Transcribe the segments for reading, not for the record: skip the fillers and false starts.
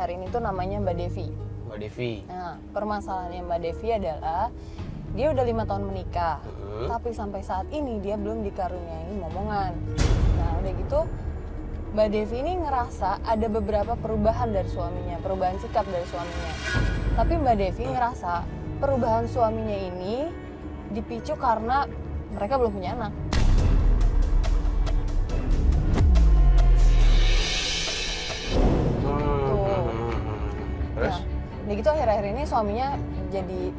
hari ini tuh namanya Mbak Devi. Mbak Devi. Nah, permasalahannya Mbak Devi adalah dia udah 5 tahun menikah, tapi sampai saat ini dia belum dikaruniai momongan. Nah, udah gitu Mbak Devi ini ngerasa ada beberapa perubahan dari suaminya, perubahan sikap dari suaminya. Tapi Mbak Devi ngerasa perubahan suaminya ini dipicu karena mereka belum punya anak. Terus? Nah, gitu akhir-akhir ini suaminya jadi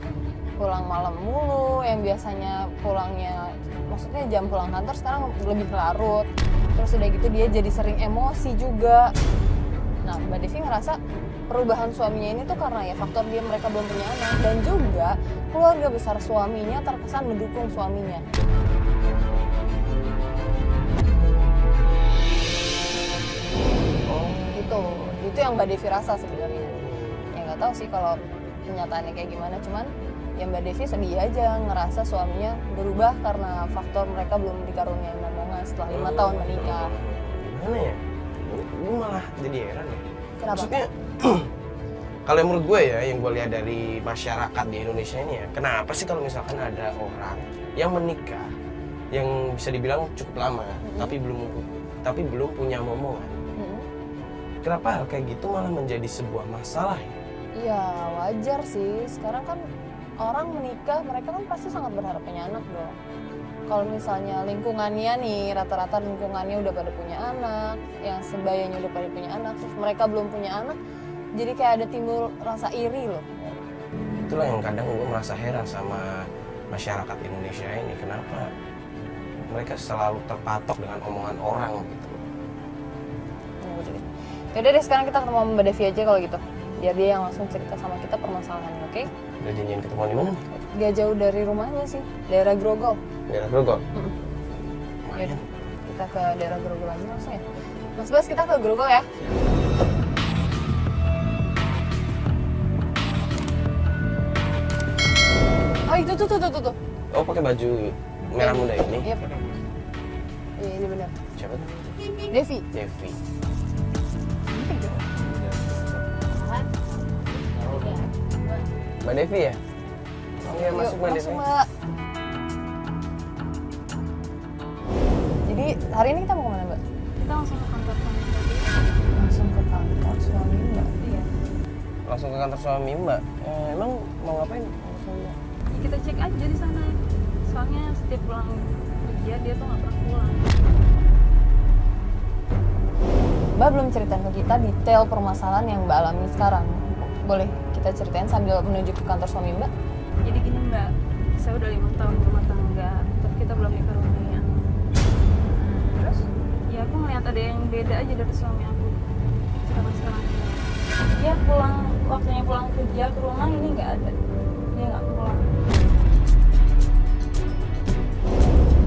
pulang malam mulu, yang biasanya pulangnya, maksudnya jam pulang kantor sekarang lebih larut. Terus udah gitu dia jadi sering emosi juga. Nah, Mbak Devi ngerasa perubahan suaminya ini tuh karena ya faktor mereka belum punya anak, dan juga keluarga besar suaminya terkesan mendukung suaminya. Itu yang Mbak Devi rasa sebenarnya. Ya nggak tahu sih kalau kenyataannya kayak gimana, cuman ya Mbak Devi sedih aja ngerasa suaminya berubah karena faktor mereka belum dikaruniai momongan setelah 5 tahun menikah. Gimana ya? Gue malah jadi heran ya. Kenapa? Maksudnya kalau menurut gue ya, yang gue lihat dari masyarakat di Indonesia ini ya, kenapa sih kalau misalkan ada orang yang menikah yang bisa dibilang cukup lama, tapi belum punya momongan, kenapa hal kayak gitu malah menjadi sebuah masalah ya? Iya, wajar sih. Sekarang kan orang menikah, mereka kan pasti sangat berharap punya anak dong. Kalau misalnya lingkungannya nih, rata-rata lingkungannya udah pada punya anak, yang sebayanya udah pada punya anak, terus mereka belum punya anak, jadi kayak ada timbul rasa iri loh. Itulah yang kadang gue merasa heran sama masyarakat Indonesia ini, kenapa mereka selalu terpatok dengan omongan orang gitu. Yaudah deh, sekarang kita ketemu Mbak Devi aja kalau gitu, biar dia yang langsung cerita sama kita permasalahannya, oke? Udah janjian ketemuan di mana nih? Gak jauh dari rumahnya sih, daerah Grogol. Daerah Grogol? Yaudah, kita ke daerah Grogol aja langsung ya. Mas Bas, kita ke Grogol ya. Oh itu tuh. Oh, pakai baju merah muda ini? Iya, pakai. Iya, ini benar. Siapa tuh? Devi. Devi. Mbak Devi ya? Oh iya, masuk Mbak Devi. Mbak. Jadi hari ini kita mau kemana Mbak? Kita langsung ke kantor suami tadi. Langsung ke kantor suami Mbak? Iya. Langsung ke kantor suami Mbak? Emang mau ngapain? Ya, kita cek aja di sana. Soalnya setiap pulang kerja dia tuh nggak pernah pulang. Mbak belum ceritain ke kita detail permasalahan yang Mbak alami sekarang. Boleh kita ceritain sambil menuju ke kantor suami Mbak? Jadi gini Mbak, saya udah 5 tahun berumah tangga, tapi kita belum dikaruniai anak. Terus? Ya aku ngeliat ada yang beda aja dari suami aku. Sekarang. Dia waktunya pulang kerja ke rumah ini nggak ada. Dia nggak pulang.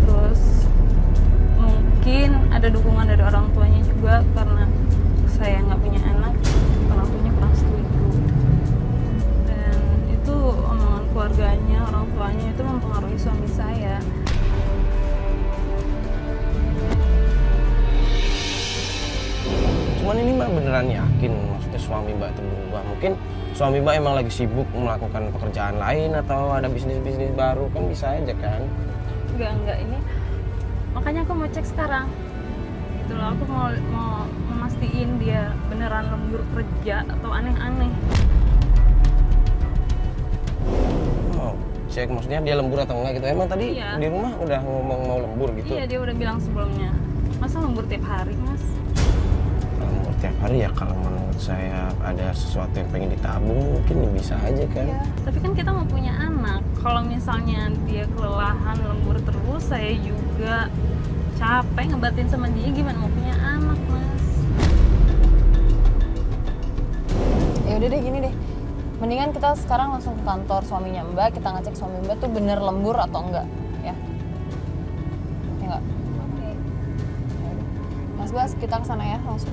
Terus mungkin ada dukungan dari orang tuanya juga karena saya nggak punya anak, orang tuanya kurang setuju. Dan itu omongan keluarganya, orang tuanya itu mempengaruhi suami saya. Cuman ini Mbak beneran yakin maksudnya suami Mbak itu berubah? Mungkin suami Mbak emang lagi sibuk melakukan pekerjaan lain atau ada bisnis-bisnis baru, kan bisa aja kan? Enggak ini. Makanya aku mau cek sekarang. Gitu loh, aku mau memastikan dia beneran lembur kerja atau aneh-aneh. Mau cek maksudnya dia lembur atau enggak gitu. Emang tadi Iya. di rumah udah ngomong mau lembur gitu? Iya, dia udah bilang sebelumnya. Masa lembur tiap hari, Mas? Lembur tiap hari ya, kalau menurut saya ada sesuatu yang pengen ditabung mungkin bisa aja kan? Iya, tapi kan kita mau punya anak. Kalau misalnya dia kelelahan lembur terus, saya juga capek ngebatin sama dia, gimana mau punya anak, Mas? Ya udah deh, gini deh. Mendingan kita sekarang langsung ke kantor suaminya Mbak, kita ngecek suami Mbak tuh bener lembur atau enggak, ya? Ya enggak? Oke. Mas Bas, kita ke sana ya langsung.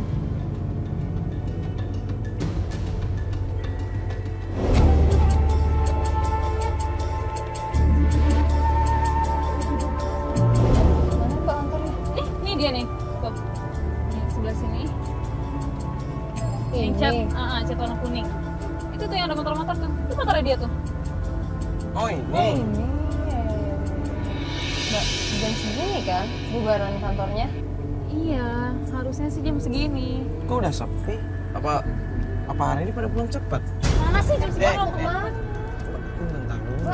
Mana Mbak kantornya? Ini dia nih, Bob. Yang sebelah sini. Yang Ini. cat dia tuh. Oh Oh ini. ini. Mbak, jam segini kan bubaran kantornya? Iya, harusnya sih jam segini. Kok udah sepi? Apa hari ini pada pulang cepat? Mana sih jam segini Eh, orang eh. kemana? Bentar dulu.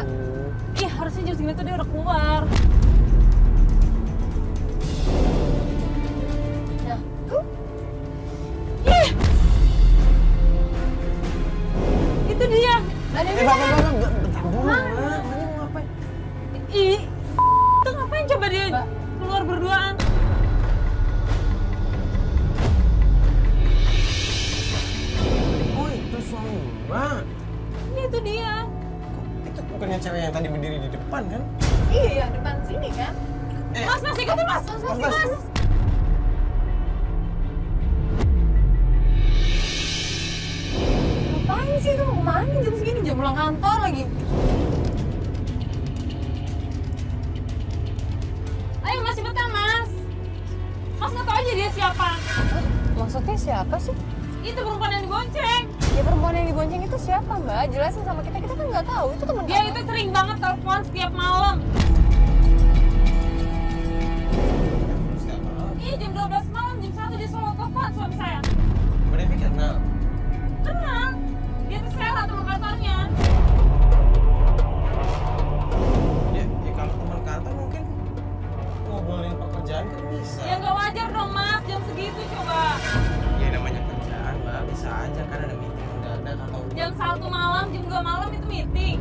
Ih, harusnya jam segini tuh dia udah keluar. Nah, Ih! Itu dia. ada Bentar dulu, Mak. Manya mau ngapain? Ih, itu ngapain coba dia Mbak. keluar berduaan? Oh itu suami Mbak. Ini itu dia. Itu bukannya cewek yang tadi berdiri di depan kan? iya depan sini kan? Mas, ikutin mas. Mas. Ngapain sih itu mau kemana jam segini? Jam pulang kantor lagi. Ayo mas, cepetan mas. Mas nggak tahu aja dia siapa. Hah? Maksudnya siapa sih? Itu perempuan yang dibonceng. Ya perempuan yang dibonceng itu siapa mbak? Jelasin sama kita, kita kan nggak tahu. Itu teman Dia itu sering banget telepon setiap malam. Ih, jam 12 malam, jam 1 dia selalu telepon suami saya. Mbak Devi kenal? Kenal. Dia tuh sehat teman kantornya. Ya kalau teman kantor mungkin ngobrolin pekerjaan kan bisa. Ya nggak wajar dong mas, jam segitu coba. Ya namanya kerjaan Mbak, bisa aja kan ada meeting mendadak atau Jam 1 malam, jam 2 malam itu meeting.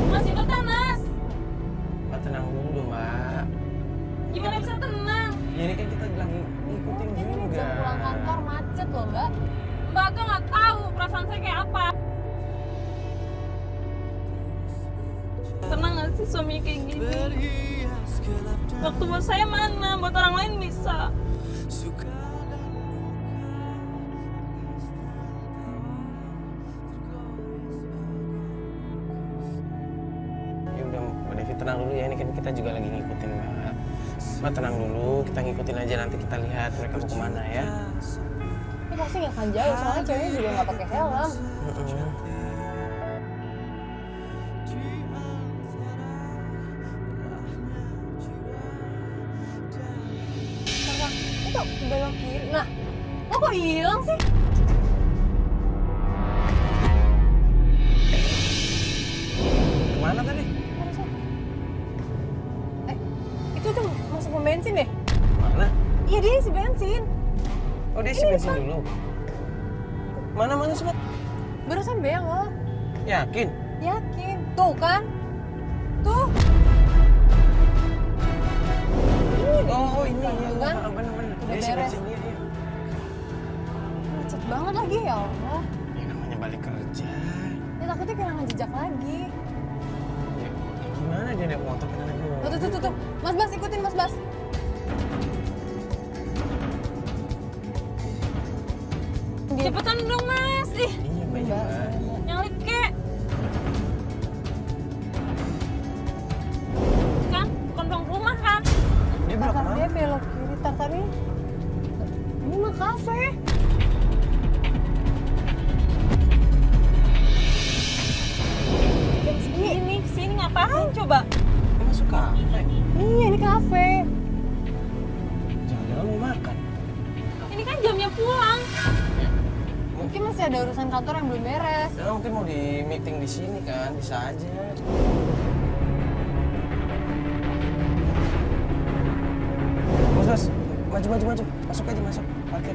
Mas cepetan mas. Mbak tenang dulu dong Mbak. Gimana bisa tenang? Ya ini kan kita lagi ngikutin Ini juga. jam pulang kantor macet loh mbak. Mbak tuh nggak tahu perasaan saya kayak apa. Tenang nggak sih suami kayak gini? Waktu buat saya mana? Buat orang lain bisa. Ya udah Mbak Devi tenang dulu ya, ini kan kita juga lagi ngikutin Mbak. Mbak tenang dulu, kita ngikutin aja, nanti kita lihat mereka mau kemana ya. Ini pasti nggak akan jauh soalnya ceweknya juga nggak pakai helm. Kakak, itu belok kiri. Nah, lo kok hilang sih? Kemana tadi? Harusnya. Itu tuh masuk pom bensin deh. Mana? Iya dia isi bensin. Oh dia isi bensin dulu. Mana sih Mbak? Barusan belok. Yakin? Yakin. Tuh kan? Tuh. Oh ini ya, Kan? bener-bener. Udah Dia isi beres. bensin dia. Macet banget lagi ya Allah. Ya namanya balik kerja. Ya takutnya kehilangan jejak lagi. Ya gimana dia naik motor kita naik motor? Tuh. Mas Bas ikutin Mas Bas. Cepetan dong mas. Ih, Iya Mbak juga. nyalip kek. Kan, bukan bang rumah kan? Dia belok Tartar dia kemana? belok kiri. Tartar ini mah kafe. Jam segini. Sini ngapain coba? Dia masuk kafe. Iya ini kafe. Jangan-jangan mau makan. Ini kan jamnya pulang. Mungkin masih ada urusan kantor yang belum beres. Ya mungkin mau di meeting di sini kan, bisa aja. Mas, maju. Masuk aja, masuk. Parkir.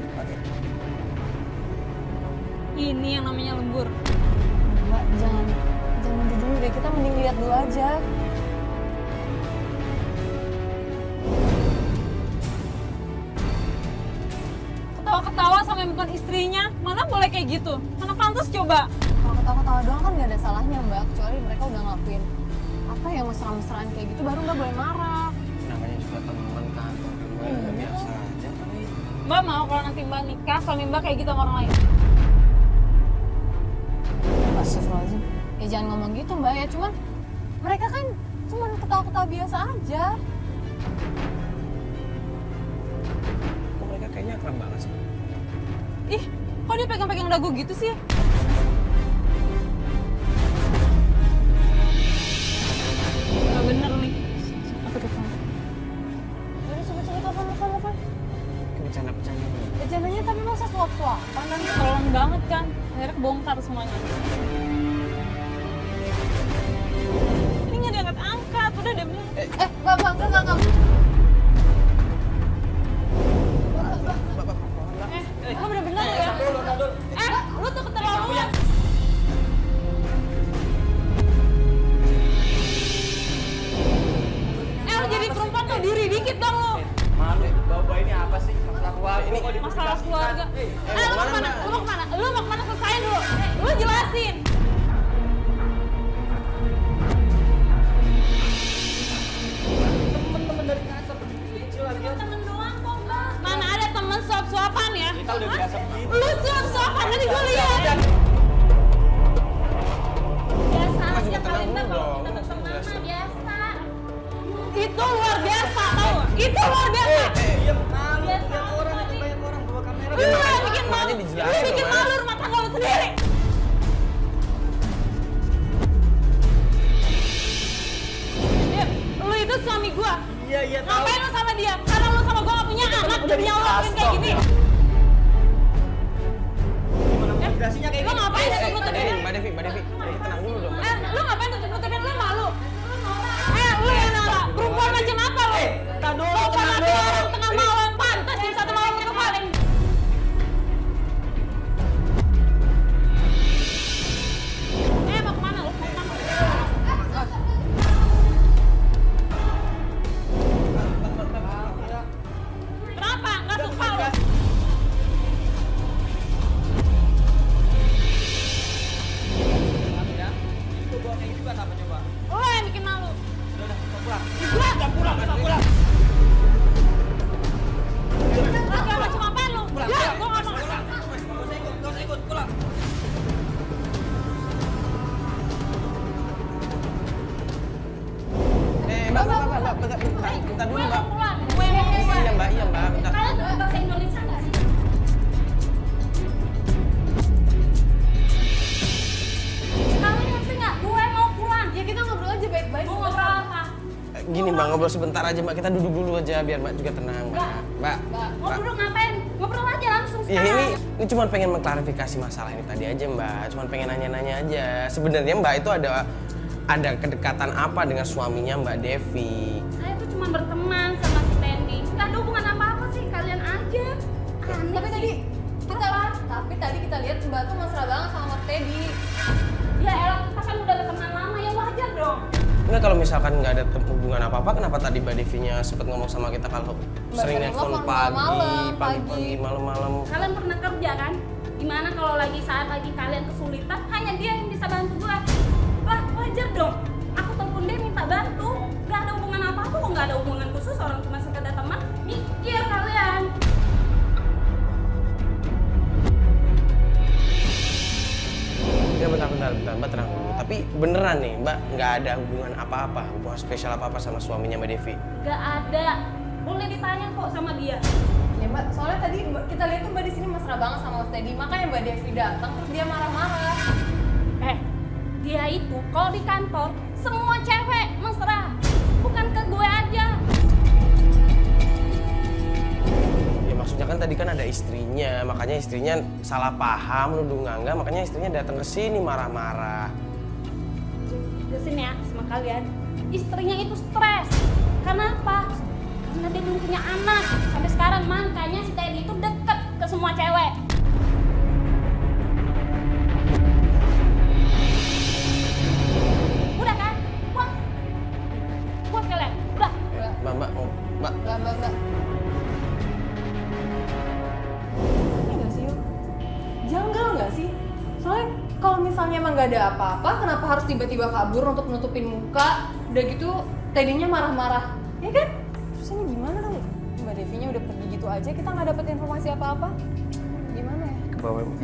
Ini yang namanya lembur. Mbak, jangan dulu deh. Kita mending lihat dulu aja. Ketawa-ketawa sampai bukan istrinya. Mana boleh kayak gitu? Mana pantas coba? Kalau ketawa-ketawa doang kan nggak ada salahnya Mbak. Kecuali mereka udah ngelakuin apa yang mesra-mesraan kayak gitu, baru Mbak boleh marah. Namanya juga teman kantor kan, Mbak. Biasa aja kali. Mbak mau kalau nanti Mbak nikah, suami Mbak kayak gitu sama orang lain? Astagfirullahaladzim. Ya jangan ngomong gitu Mbak ya, cuman mereka kan cuman ketawa-ketawa biasa aja. Kok mereka kayaknya akrab banget sih? Ih, kok dia pegang-pegang dagu gitu sih? masalah keluarga. Lu mau kemana? Lu mau kemana? Lu mau kemana? Selesain dulu. Lu jelasin. Temen-temen dari kantor kecil lagi ya. Temen doang kok, Bang. Mana ada temen suap-suapan ya? Kita udah biasa begitu. Lu suap-suapan tadi gue lihat. Biasa Mas aja juga tenang kalian dulu dong. kalau kita teman mah Jelasin. biasa. Itu luar biasa tau gak? Itu luar biasa. Diam, malu Biasa lihat orang kali. itu banyak orang bawa kamera. Lu yang bikin malu. makanya Lu dijelasin bikin dong, Mas. malu rumah tangga lu sendiri. Ya, lu itu suami gua. Iya, tahu. Ngapain lu sama dia? Karena lu sama gua gak punya anak, jadinya lu lakuin kayak gini. Gimana mau jelasinnya kayak Lu gini? ngapain tutup-tutupin? Mbak Devi, tenang dulu dong. Lu ngapain tutup-tutupin? Lu malu? Lu yang norak. Perempuan macam apa lu? Tak dulu, Lu tenang pernah dulu. orang tengah malam, pantas di satu malam itu paling. Mau kemana lu? Mau kemana? Kenapa? Nggak suka lu? Itu bawa kayak gitu kan apa coba? Lu yang bikin malu. Udah, pulang. Gua Pulang. Lagi macam apaan lu? Ya, gua nggak mau. Gak usah ikut, pulang. Mbak, bentar dulu, Gue Mbak. mau pulang. Gue mau pulang. Iya, Mbak, bentar. Kalian ngerti bahasa Indonesia nggak sih? Kalian ngerti nggak? Gue mau pulang. Ya kita ngobrol aja baik-baik. Mau ngobrol apa? Gini, Mbak, ngobrol sebentar aja, Mbak. Kita duduk dulu aja biar Mbak juga tenang, Mbak. Mbak. Mau duduk ngapain? Ngobrol aja langsung Ya sekarang. ini cuma pengen mengklarifikasi masalah ini tadi aja, Mbak. Cuma pengen nanya-nanya aja. Sebenarnya Mbak itu ada kedekatan apa dengan suaminya Mbak Devi? Saya tuh cuma berteman sama si Tendi. Nggak ada hubungan apa-apa sih, kalian aja. Aneh Tapi sih. tadi kita lihat Mbak tuh mesra banget sama Mas Teddy. Ya elah, kita kan udah berteman lama, ya wajar dong. Enggak, kalau misalkan nggak ada hubungan apa-apa, kenapa tadi Mbak Devinya sempat ngomong sama kita kalau Mbak sering sering nelfon nelfon pagi, malam-malam, pagi-pagi, malam-malam? Kalian pernah kerja kan? Gimana kalau saat lagi kalian kesulitan, hanya dia yang bisa bantu gua. Lah, wajar dong. Aku telepon dia minta bantu. Gak ada hubungan apa-apa kok, gak ada hubungan khusus, orang cuma sekedar teman. Mikir kalian. Ya bentar, Mbak tenang dulu. Tapi beneran nih, Mbak nggak ada hubungan apa-apa, hubungan spesial apa-apa sama suaminya Mbak Devi? Gak ada. Boleh ditanya kok sama dia. Ya Mbak, soalnya tadi kita lihat tuh Mbak di sini mesra banget sama Mas Teddy. Makanya Mbak Devi datang terus dia marah-marah. Dia itu kalau di kantor semua cewek mesra. Bukan ke gue aja. Ya maksudnya kan tadi kan ada istrinya, makanya istrinya salah paham, nuduh nggak, makanya istrinya datang ke sini marah-marah. Jelasin ya sama kalian. Istrinya itu stres. Kenapa? Karena dia belum punya anak. Sampai sekarang makanya si Teddy itu deket ke semua cewek. Udah kan? Puas? Puas kalian? Udah? Mbak. Mbak. Ini nggak sih, Yuk? Janggal nggak sih? Soalnya kalau misalnya emang nggak ada apa-apa, kenapa harus tiba-tiba kabur untuk nutupin muka? Udah gitu, Teddy-nya marah-marah. Ya kan? Terus ini gimana dong? Mbak Devi-nya udah pergi gitu aja, kita nggak dapet informasi apa-apa. Gimana ya?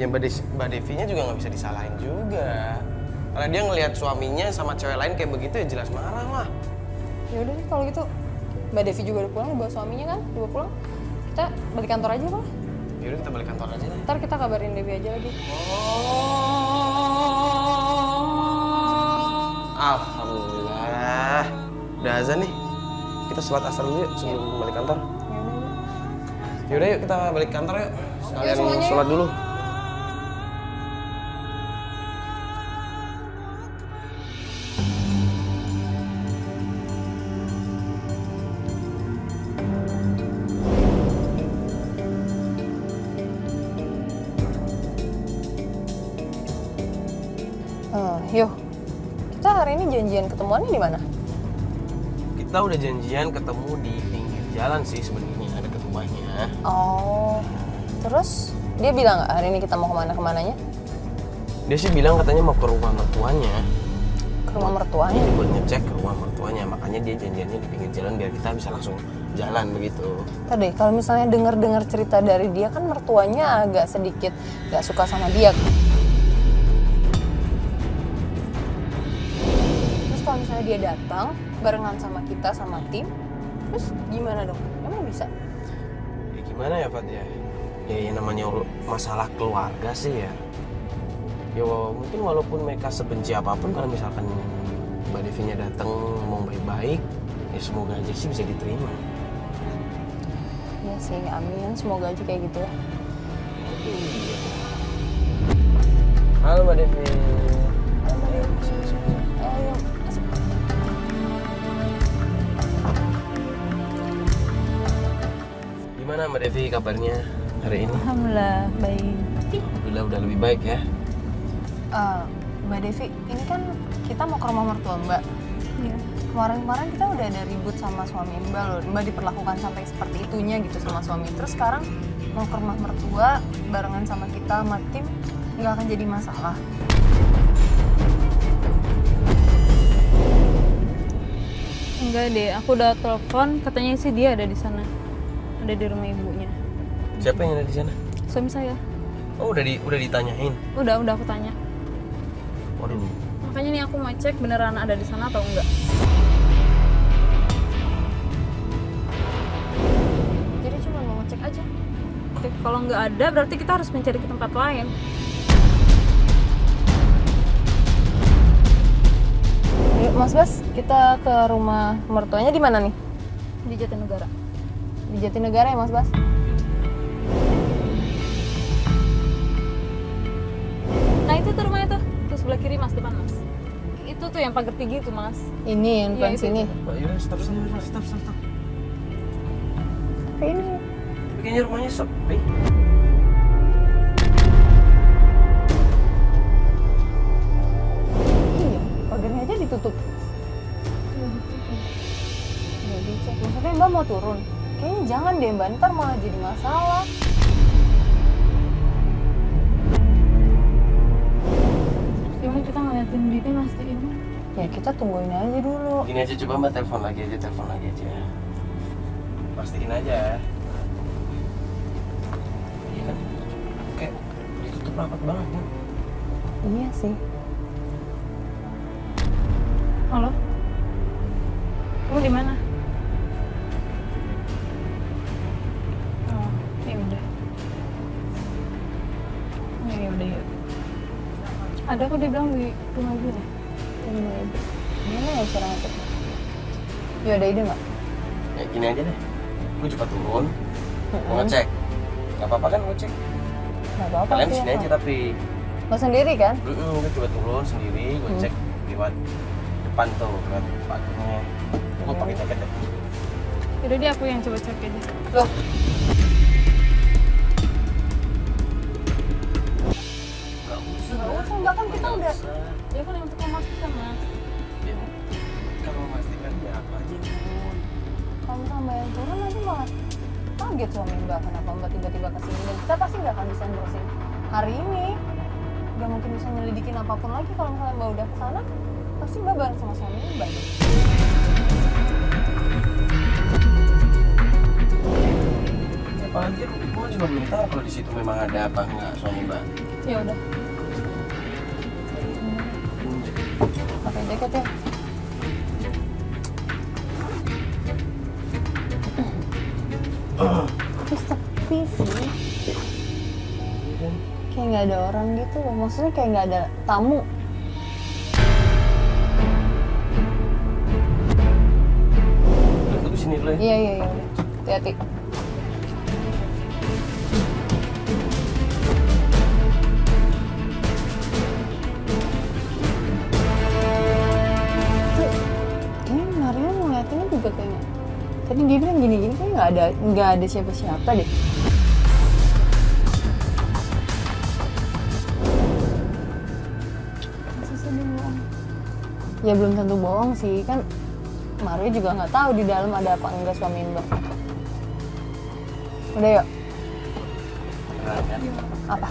Ya Mbak Devinya juga nggak bisa disalahin juga. Karena dia ngelihat suaminya sama cewek lain kayak begitu ya jelas marah lah. Ya udah deh kalau gitu. Mbak Devi juga udah pulang, dibawa suaminya kan? Dibawa pulang. Kita balik kantor aja, Pak. Yaudah kita balik kantor aja deh. Ntar kita kabarin Devi aja lagi. Alhamdulillah. Udah azan nih. Kita sholat asar dulu yuk sebelum balik kantor. Yaudah yuk kita balik kantor yuk. Sekalian semuanya sholat yuk. dulu. Yuk, kita hari ini janjian ketemuannya di mana? Kita udah janjian ketemu di pinggir jalan sih sebenarnya ada ketemuannya. Oh, Terus dia bilang nggak hari ini kita mau kemananya? Dia sih bilang katanya mau ke rumah mertuanya. Ke rumah mertuanya? Buat ngecek ke rumah mertuanya, makanya dia janjiannya di pinggir jalan biar kita bisa langsung jalan begitu. Tadi kalau misalnya dengar cerita dari dia kan mertuanya agak sedikit nggak suka sama dia. Terus kalau misalnya dia datang barengan sama kita sama tim, terus gimana dong? Emang bisa? Ya gimana ya Fat ya? Ya yang namanya masalah keluarga sih ya. Ya mungkin walaupun mereka sebenci apapun, kalau misalkan Mbak Devinya datang ngomong baik-baik, ya semoga aja sih bisa diterima. Iya sih, amin. Semoga aja kayak gitu ya. Halo Mbak Devi. Ayo, masuk. Gimana Mbak Devi kabarnya hari ini? Alhamdulillah baik. Alhamdulillah udah lebih baik ya. Mbak Devi, ini kan kita mau ke rumah mertua Mbak. Iya. Kemarin kita udah ada ribut sama suami Mbak loh. Mbak diperlakukan sampai seperti itunya gitu sama suami. Terus sekarang mau ke rumah mertua barengan sama kita sama tim, nggak akan jadi masalah. Enggak deh, aku udah telepon, katanya sih dia ada di sana. Ada di rumah ibunya. Siapa yang ada di sana? Suami saya. Oh udah ditanyain. Udah aku tanya. Waduh. Makanya nih aku mau cek beneran ada di sana atau enggak. Jadi cuma mau ngecek aja. Oke, kalau nggak ada berarti kita harus mencari ke tempat lain. Yuk Mas Bas, kita ke rumah mertuanya di mana nih? Di Jatinegara. Di Jatinegara ya Mas Bas? Nah itu tuh rumah itu, tuh sebelah kiri mas, depan mas. Itu tuh yang pagar tinggi itu mas. Ini yang Iya, depan itu. sini. Mbak Yura stop. Ini. Tapi kayaknya rumahnya sepi. Iya, pagarnya aja ditutup. Nggak dicek. Maksudnya Mbak mau turun? Kayaknya jangan deh Mbak, ntar malah jadi masalah. Gimana kita ngeliatin Bibi mastiin? Ya kita tungguin aja dulu. Gini aja, coba Mbak telepon lagi aja. Pastiin aja. Iya kan? Kayak ditutup rapat banget kan? Iya sih. Halo? Kamu di mana? Oh, ya udah. Ya udah ya. Ada kok dia bilang di rumah ibu deh. Ini aja. Gimana ya cara ngecek? Ya ada ide nggak? Ya gini aja deh. Gue coba turun, mau ngecek. Gak apa-apa kan ngecek? Nggak apa-apa. Kalian sih, sini ya. aja tapi. Lo sendiri kan? Gue coba turun sendiri, gue cek lewat depan tuh, lewat pagarnya. Gue pakai jaket deh. Yaudah dia aku yang coba cek aja. Loh. Gak usah. Nggak usah, Mbak, kan kita udah. Dia kan yang untuk memastikan mas. Ya, kalau memastikan ya apa aja turun. Kalau misalnya Mbak yang turun nanti malah kaget suami Mbak kenapa Mbak tiba-tiba kesini. Dan kita pasti nggak akan bisa nerusin hari ini. Nggak mungkin bisa nyelidikin apapun lagi kalau misalnya Mbak udah kesana. Pasti Mbak bareng sama suami Mbak. Apalagi gue juga belum tahu kalau di situ memang ada apa enggak suami Mbak. Ya udah. Pakai jaket ya. Terus sepi sih. Kayak nggak ada orang gitu loh. Maksudnya kayak nggak ada tamu. Tunggu sini dulu ya. Iya. Udah. Hati-hati. Ini Mario ngeliatinnya juga kayaknya. Tadi dia bilang gini-gini kayak nggak ada siapa-siapa deh. Masa sih dia bohong? Ya belum tentu bohong sih kan. Mario juga nggak tahu di dalam ada apa enggak suami Mbak. Udah yuk. beneran kan? Apa?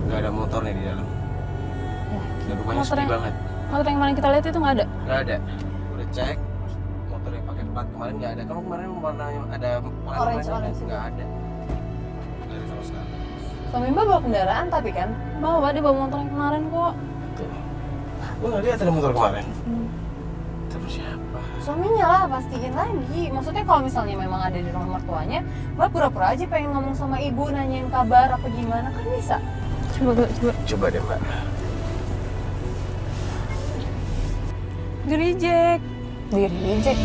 Gak ada motor nih di dalam. Ya, Dan rumahnya Motor sepi yang- banget. Motor yang kemarin kita lihat itu nggak ada. Gak ada. Udah cek. Motor yang pakai plat kemarin gak ada. Kamu kemarin warna yang ada Orange itu. Gak ada. Gak ada sama sekali. Suami Mbak bawa kendaraan tapi kan? Bawa dia bawa motor yang kemarin kok. Tuh. Gue gak lihat ada motor kemarin. Terus siapa? Suaminya lah, pastiin lagi. Maksudnya kalau misalnya memang ada di rumah mertuanya, Mbak pura-pura aja pengen ngomong sama ibu, nanyain kabar apa gimana, kan bisa. Coba. Coba deh mbak. Di reject. Di reject.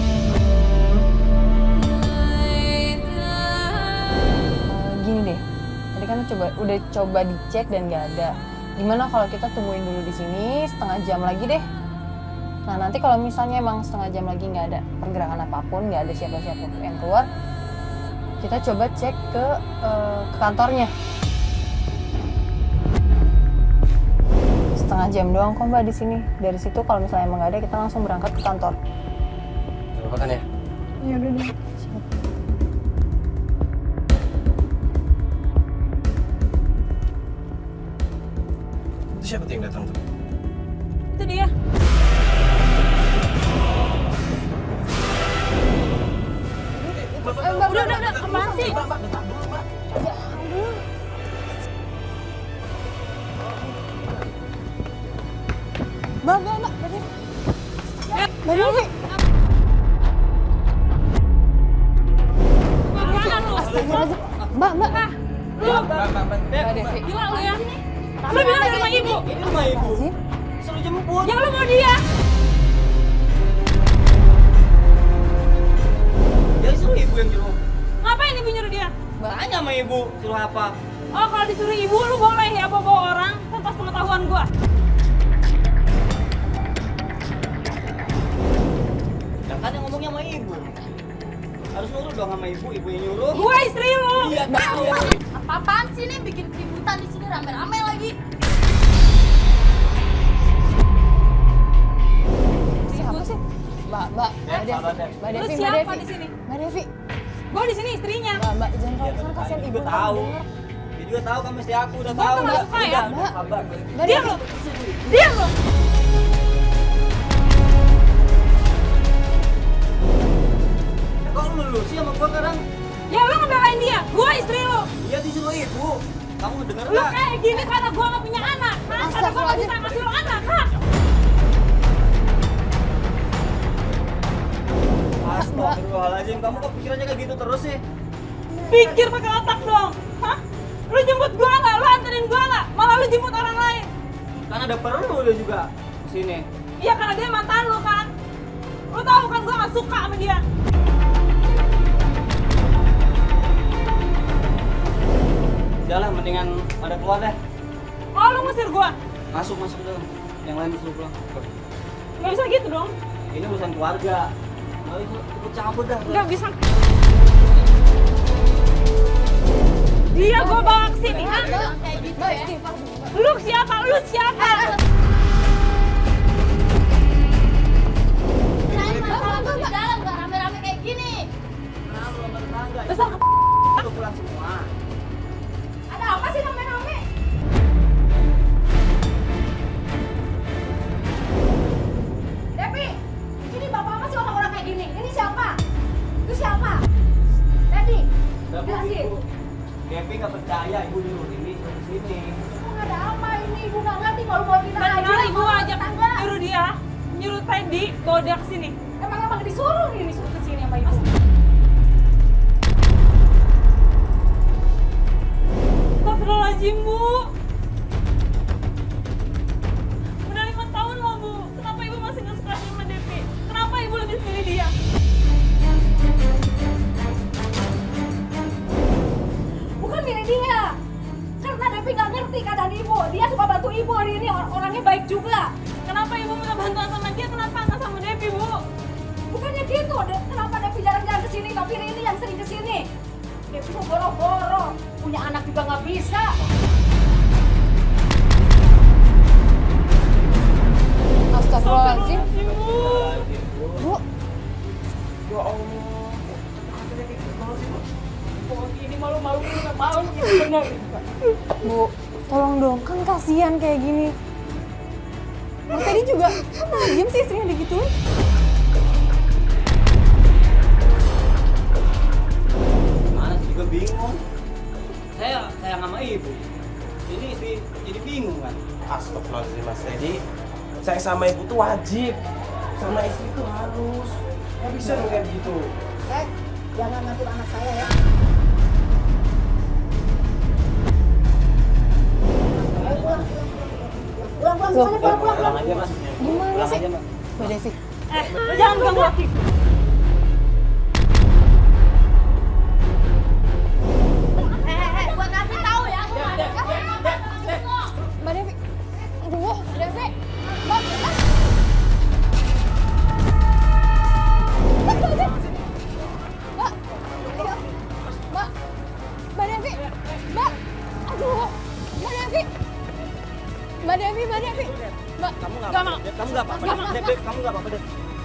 Gini deh, tadi kan udah coba dicek dan gak ada. Gimana kalau kita tungguin dulu di sini setengah jam lagi deh. Nah nanti kalau misalnya emang setengah jam lagi nggak ada pergerakan apapun, nggak ada siapa-siapa yang keluar, kita coba cek ke kantornya. Setengah jam doang kok Mbak di sini. Dari situ kalau misalnya emang nggak ada, kita langsung berangkat ke kantor. Gak apa-apa kan ya? Ya udah deh. Itu siapa tuh yang datang tuh? Itu dia. Mbak, Udah, apaan sih? Mbak Devi. Mbak Devi. Astagfirullahaladzim. Mbak. Mbak, Mbak Devi. Gila lu ya. Lu bilang di rumah ibu. ini rumah ibu. Astagfirullahaladzim. Suruh jemput. Yang lu mau dia. Ya suruh ibu yang jemput. Ngapain ibu nyuruh dia? Tanya sama ibu, suruh apa? Oh kalau disuruh ibu lu boleh ya bawa orang tanpa pengetahuan gua. Ya kan yang ngomongnya sama ibu. Harus nurut dong sama ibu yang nyuruh. Gua istri lu. Iya, tahu. Apa-apaan sih nih bikin keributan di sini rame-rame lagi? Siapa sih? Mbak Devi. sabar, Dep. Mbak Lu Devi. siapa di sini? Mbak Devi. Gua di sini istrinya. Mbak jangan kalau kesana kasihan Dia ibu. juga tahu. Dia juga tahu kamu istri aku, udah Gua tahu. tuh nggak suka ya. Udah, sabar. Mbak Diam Devi. lu. Diam lu. Kok lu sih sama gua sekarang? Ya lu ngebelain dia. Gua istri lu. Iya disuruh ibu. Kamu ngedenger Lu nggak? kayak gini karena gua gak punya anak. Karena gua gak bisa ngasih lu anak, Kak. Astagfirullahaladzim, kamu kok pikirannya kayak gitu terus sih? Pikir pakai otak dong. Hah? Lu jemput gua nggak? Lu anterin gua nggak? Malah lu jemput orang lain. Kan ada perlu dia juga kesini. Iya karena dia mantan lu kan. Lu tahu kan gua gak suka sama dia. Udah lah, mendingan pada keluar deh. Oh lu ngusir gua? Masuk dong. Yang lain disuruh pulang. Gak bisa gitu dong. Ini urusan keluarga. Nggak bisa ikut campur dah. Gak bisa. Dia gua bawa ke sini, ha? Kayak gitu Mbak ya. istighfar. Lu siapa? Lu siapa? Kirain masalah tuh di dalam gak rame-rame kayak gini. Nah, belum bertangga. Besar Udah pulang semua. Ada apa sih rame-rame? Devi, ini bapak apa sih orang-orang kayak gini? Ini siapa? Itu siapa? Devi, Udah Bu, jelasin. Ibu. Devi nggak percaya ibu nyuruh ini suruh sini. Emang ada apa ini? Ibu nggak ngerti malu-malu kita Dan aja. kali gua sama ajak tetangga. nyuruh dia, nyuruh Teddy bawa dia ke sini. Emang disuruh ini suruh ke sini sama ibu. Astagfirullahaladzim, Bu. Udah 5 tahun loh, Bu. Kenapa ibu masih nggak suka sama Devi? Kenapa ibu lebih pilih dia? Bukan milih dia. Karena Devi nggak ngerti keadaan ibu. Dia suka bantu ibu hari ini. Orangnya baik juga. Kenapa ibu minta bantuan sama dia? Kenapa nggak sama Devi, Bu? Bukannya gitu. Kenapa Devi jarang-jarang kesini? Tapi ini yang sering kesini. Devi mau boro-boro. Punya anak juga nggak bisa. Astagfirullahaladzim. Bu. Bu, Tolong dong, kan kasihan kayak gini. Mas Teddy juga diem sih istrinya digituin. Gimana sih juga bingung. Saya sayang sama ibu. Ini istri jadi bingung kan. Astagfirullahaladzim Mas Teddy. Sayang sama ibu tuh wajib. Sama istri tuh harus. Nggak bisa dong kayak gitu. Jangan ngatur anak saya ya. Ayo pulang. Pulang semuanya, pulang. Pulang aja mas. Gimana Pulang sih? aja mas. Mbak Devi, Lo jangan ganggu laki. Gua kasih tahu ya. Mbak Devi. Aduh, Mbak Devi. Mbak, Mbak, Mbak, Mbak Devi, Mbak, aduh, Mbak Devi, Mbak Devi, Mbak, Kamu nggak nggak apa-apa, mau. Dep. Kamu nggak apa-apa, Dep. Nggak, Dep, kamu nggak apa-apa, Dep.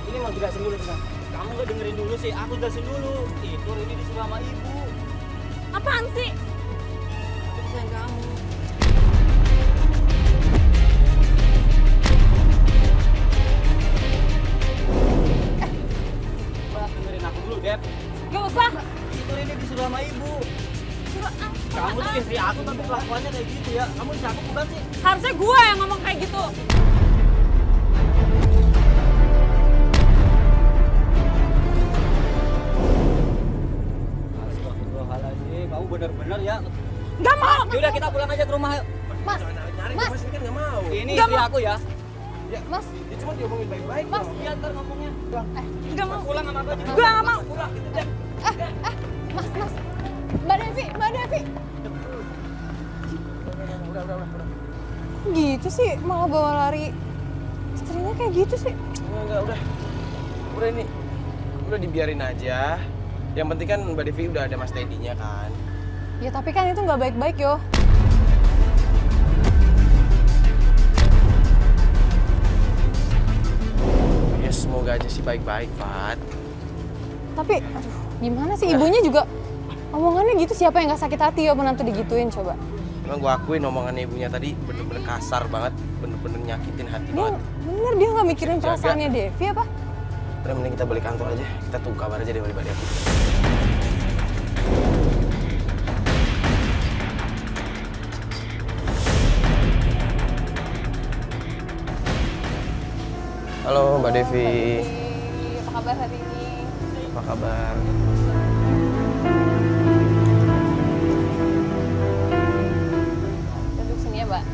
Ini mau jelasin dulu Dep. Kamu nggak dengerin dulu sih, aku jelasin dulu. Itu ini disuruh sama ibu. Apaan sih? Aku sayang kamu. Dengerin aku dulu, Dep. Gak usah. Itu ini disuruh sama ibu. Kamu tuh istri aku tapi kelakuannya kayak gitu ya. Kamu dicakap bukan sih? Harusnya gue yang ngomong kayak gitu. Astagfirullahaladzim, kamu bener-bener ya. Gak mau. Yaudah kita pulang aja ke rumah yuk. Mas, Narik-narik Mas. Mas ini kan nggak mau. Ini Nggak istri mau. aku ya. Ya, Mas, dia cuma diomongin baik-baik. Mas. dong. Iya ntar ngomongnya. Pulang. Gak mau. Pulang sama aku aja. Gue gak mau. Pulang gitu Dep. Mas, Mbak Devi, Mbak Devi. Udah. Gitu sih, malah bawa lari. Istrinya kayak gitu sih. Enggak, udah. Udah ini. Udah dibiarin aja. Yang penting kan Mbak Devi udah ada Mas Teddy-nya kan. Ya tapi kan itu nggak baik-baik yo. Ya semoga aja sih baik-baik, Fat. Tapi, aduh, gimana sih ibunya juga omongannya gitu, siapa yang nggak sakit hati ya menantu digituin coba. Emang gue akuin omongan ibunya tadi bener-bener kasar banget, bener-bener nyakitin hati Dia banget. bener dia nggak mikirin Jaga. perasaannya Devi apa? Udah mending kita balik kantor aja, kita tunggu kabar aja dari Mbak Devi. Halo Mbak Devi, Apa kabar hari ini? apa kabar? Duduk sini ya Mbak.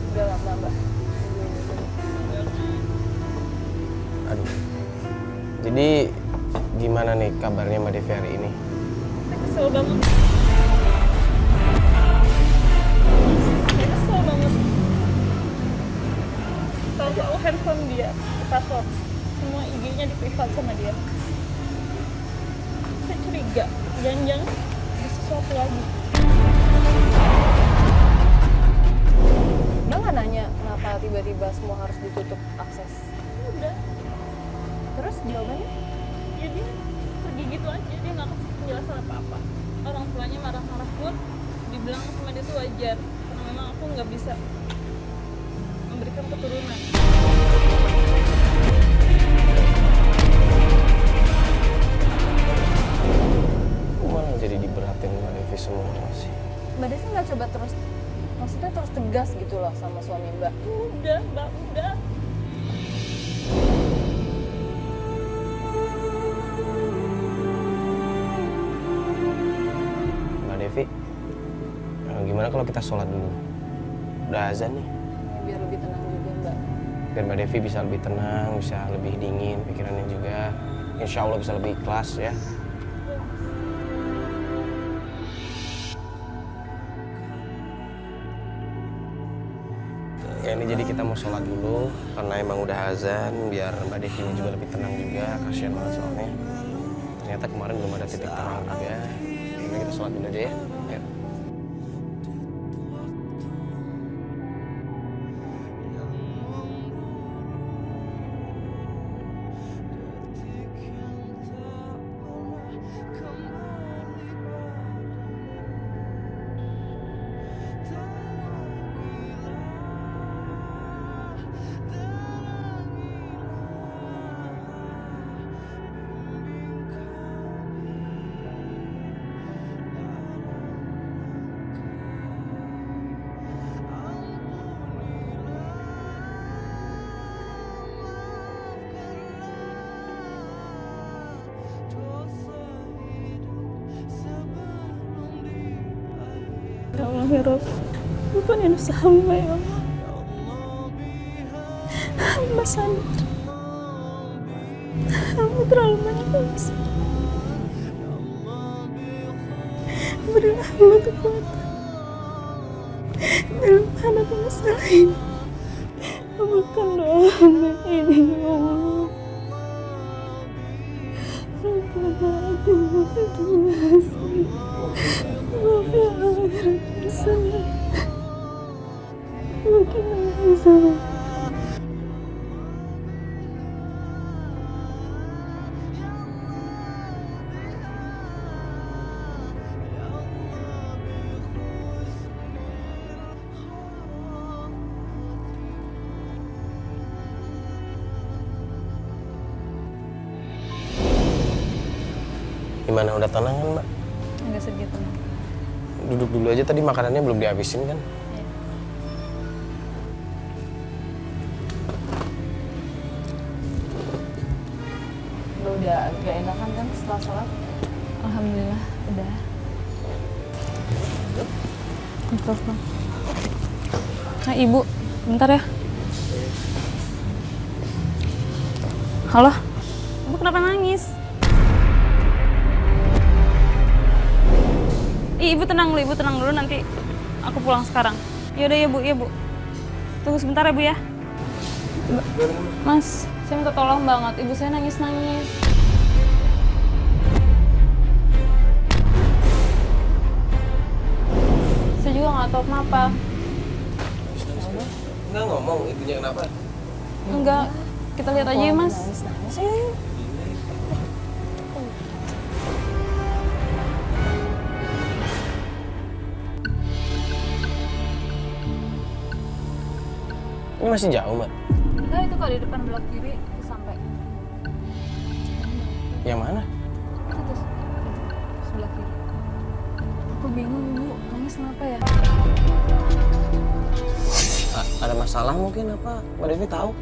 Udah lama Mbak. Aduh. Jadi gimana nih kabarnya Mbak Devi hari ini? Kesel banget. Kesel banget. Tahu handphone dia, password. Semua IG-nya di privat sama dia. Saya curiga, jangan-jangan ada sesuatu lagi. Mbak nggak nanya kenapa tiba-tiba semua harus ditutup akses? Udah, Terus jawabannya? ya dia pergi gitu aja, dia nggak kasih penjelasan apa-apa. Orang tuanya marah-marah pun dibilang sama dia tuh wajar, karena memang aku nggak bisa memberikan keturunan. Kok malah jadi diberatin Mbak Devi semua sih? Mbak Devi nggak coba terus, maksudnya terus tegas gitu loh sama suami Mbak? Udah, Mbak, udah. Mbak Devi, gimana kalau kita sholat dulu? Udah azan nih. Ya, biar lebih tenang juga Mbak. Biar Mbak Devi bisa lebih tenang, bisa lebih dingin pikirannya juga. Insya Allah bisa lebih ikhlas ya. Ya ini jadi kita mau sholat dulu karena emang udah azan biar Mbak Devi ini juga lebih tenang juga, kasihan banget soalnya. Ternyata kemarin belum ada titik terang juga. Jadi kita sholat dulu aja ya. Ayo. ya Rob. Bukan yang hamba ya Allah. Hamba sadar. Hamba terlalu banyak dosa. Berilah hamba kekuatan dalam menghadapi masalah ini. Kabulkan doa hamba ini ya Allah. Rabbana atina fid dunya hasanah wa fil akhirati hasanah wa qina adzaban. Gimana, udah tenang kan Mbak? Enggak segitu. Duduk dulu aja, tadi makanannya belum dihabisin kan? Lo udah agak enakan kan setelah sholat? Alhamdulillah udah. Mikrofon. Nah ibu, bentar ya. Halo, ibu kenapa nangis? Ibu tenang dulu, nanti aku pulang sekarang. Yaudah ya bu. Tunggu sebentar ya bu ya. Mas, saya minta tolong banget, ibu saya nangis-nangis. Saya juga nggak tahu kenapa. Enggak ngomong, ibunya kenapa? Enggak, kita lihat aja ya mas. Nangis ya. Ini masih jauh Mbak? Enggak, itu kalau di depan belok kiri itu sampai. Yang mana? Itu sebelah kiri. Aku bingung ibu, nangis kenapa ya? Ada masalah mungkin apa? Mbak Devi tahu?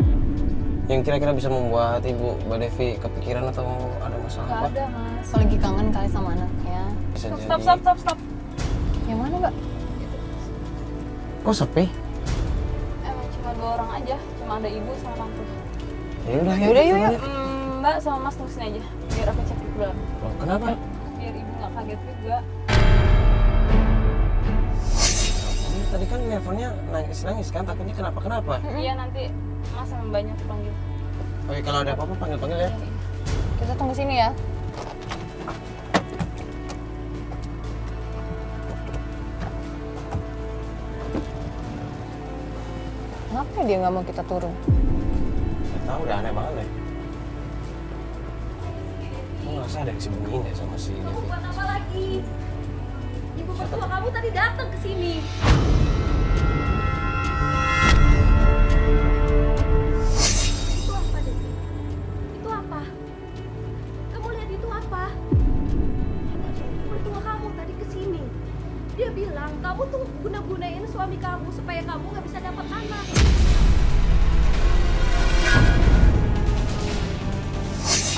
Yang kira-kira bisa membuat ibu Mbak Devi kepikiran atau ada masalah Gak apa? ada mas. Kalau lagi kangen kali sama anaknya. Bisa jadi. Stop. Yang mana Mbak? Kok sepi? Emang cuma 2 orang aja, cuma ada ibu sama tante. Yaudah Yuk. Mbak sama mas tunggu sini aja, biar aku cek di dalam. Loh, kenapa? Biar ibu nggak kaget juga. Tadi kan nelfonnya nangis kan, takutnya kenapa? Iya nanti mas sama mbaknya aku panggil. Oke, kalau ada apa-apa panggil ya. Kita tunggu sini ya. Kenapa dia nggak mau kita turun? Gak tahu, udah aneh banget deh. Gue ngerasa ada yang disembunyiin deh sama si Kamu Devi. buat apa lagi? Ibu mertua kamu tadi datang ke sini. Itu apa, Devi? Itu apa? Kamu lihat itu apa? Mertua kamu tadi ke sini. Dia bilang kamu tuh guna-gunain suami kamu supaya kamu nggak bisa dapat anak.